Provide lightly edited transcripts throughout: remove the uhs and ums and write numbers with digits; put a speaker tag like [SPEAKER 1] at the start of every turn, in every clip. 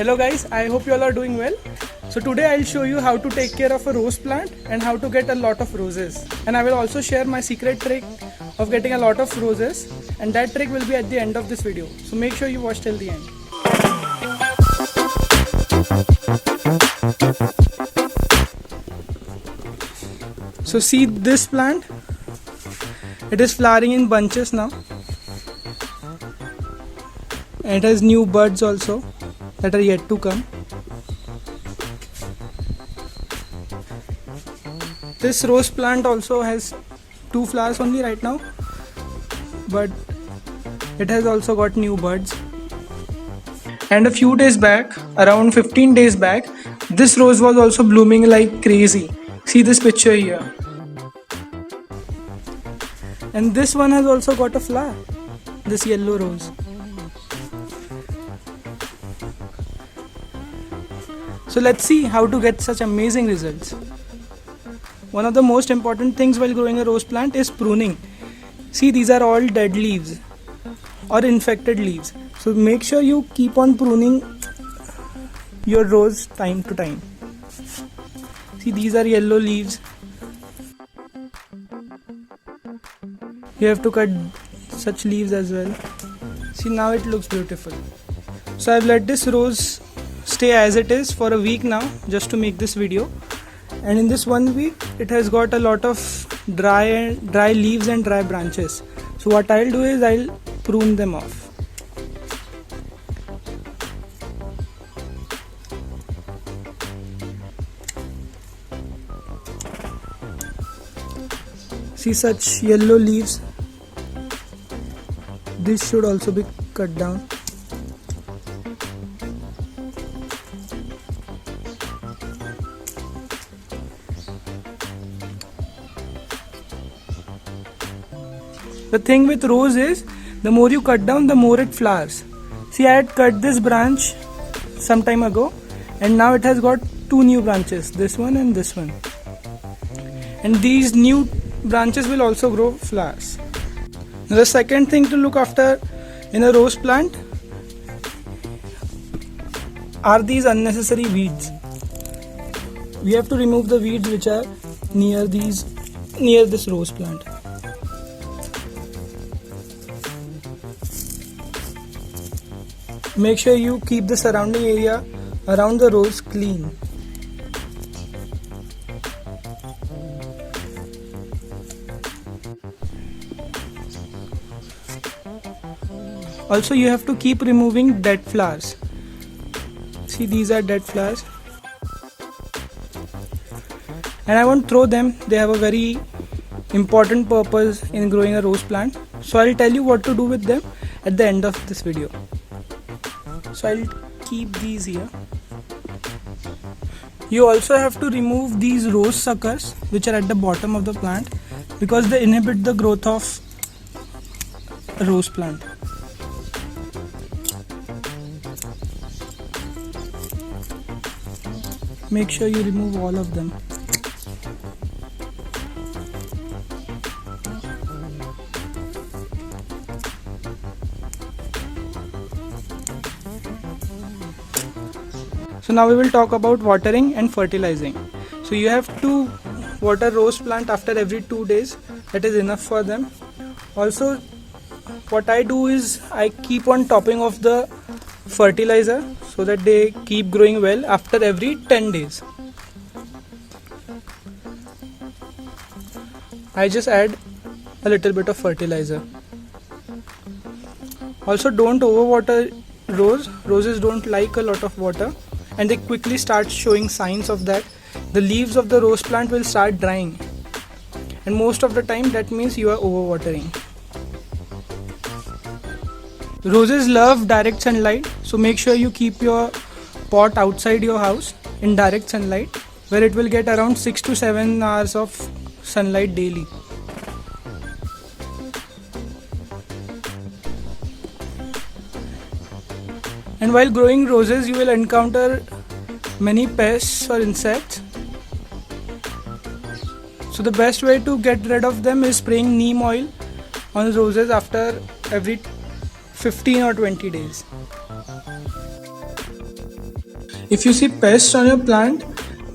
[SPEAKER 1] Hello guys, I hope you all are doing well. So today I'll show you how to take care of a rose plant and how to get a lot of roses. And I will also share my secret trick of getting a lot of roses, and that trick will be at the end of this video. So make sure you watch till the end. So see this plant, it is flowering in bunches now. It has new buds also that are yet to come. This rose plant also has 2 flowers only right now, but it has also got new buds. And a few days back, around 15 days back, this rose was also blooming like crazy. See this picture here. And this one has also got a flower, this yellow rose. So let's see how to get such amazing results. One of the most important things while growing a rose plant is pruning. See, these are all dead leaves or infected leaves. So make sure you keep on pruning your rose time to time. See, these are yellow leaves. You have to cut such leaves as well. See, now it looks beautiful. So I've let this rose stay as it is for a week now just to make this video. And in this 1 week it has got a lot of dry leaves and dry branches. So what I'll do is I'll prune them off. See such yellow leaves. This should also be cut down. The thing with rose is, the more you cut down, the more it flowers. See, I had cut this branch some time ago, and now it has got 2 new branches, this one and this one. And these new branches will also grow flowers. The second thing to look after in a rose plant are these unnecessary weeds. We have to remove the weeds which are near this rose plant. Make sure you keep the surrounding area around the rose clean. Also, you have to keep removing dead flowers. See, these are dead flowers. And I won't throw them, they have a very important purpose in growing a rose plant. So I'll tell you what to do with them at the end of this video. So I'll keep these here. You also have to remove these rose suckers which are at the bottom of the plant because they inhibit the growth of a rose plant. Make sure you remove all of them. So now we will talk about watering and fertilizing. So you have to water rose plant after every 2 days. That is enough for them. Also, what I do is I keep on topping off the fertilizer so that they keep growing well after every 10 days. I just add a little bit of fertilizer. Also, don't overwater rose. Roses don't like a lot of water, and they quickly start showing signs of that. The leaves of the rose plant will start drying, and most of the time that means you are overwatering. Roses love direct sunlight, so make sure you keep your pot outside your house in direct sunlight, where it will get around 6 to 7 hours of sunlight daily. And while growing roses, you will encounter many pests or insects. So the best way to get rid of them is spraying neem oil on roses after every 15 or 20 days. if you see pests on your plant,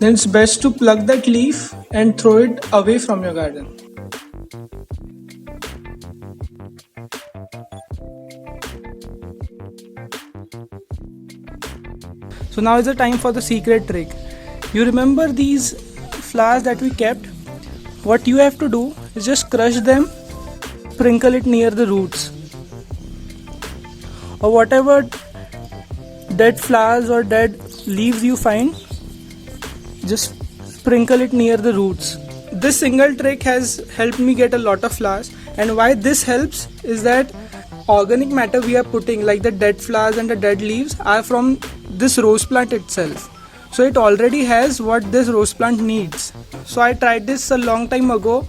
[SPEAKER 1] then it's best to pluck that leaf and throw it away from your garden. So now is the time for the secret trick. You remember these flowers that we kept? What you have to do is just crush them, sprinkle it near the roots, or whatever dead flowers or dead leaves you find, just sprinkle it near the roots. This single trick has helped me get a lot of flowers, and why this helps is that organic matter we are putting, like the dead flowers and the dead leaves, are from this rose plant itself. So it already has what this rose plant needs. So I tried this a long time ago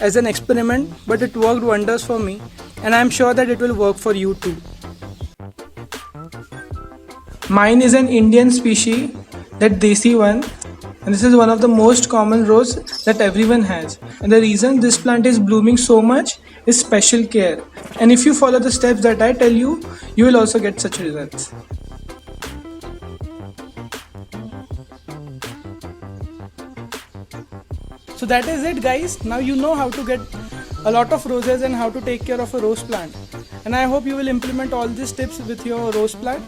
[SPEAKER 1] as an experiment, but it worked wonders for me, and I am sure that it will work for you too. Mine is an Indian species, that Desi one, and this is one of the most common rose that everyone has. And the reason this plant is blooming so much is special care. And if you follow the steps that I tell you, you will also get such results. So that is it, guys. Now you know how to get a lot of roses and how to take care of a rose plant. And I hope you will implement all these tips with your rose plant.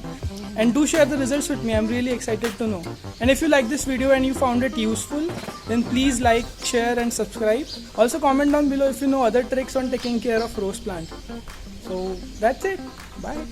[SPEAKER 1] And do share the results with me. I'm really excited to know. And if you like this video and you found it useful, then please like, share and subscribe. Also comment down below if you know other tricks on taking care of rose plant. So that's it. Bye.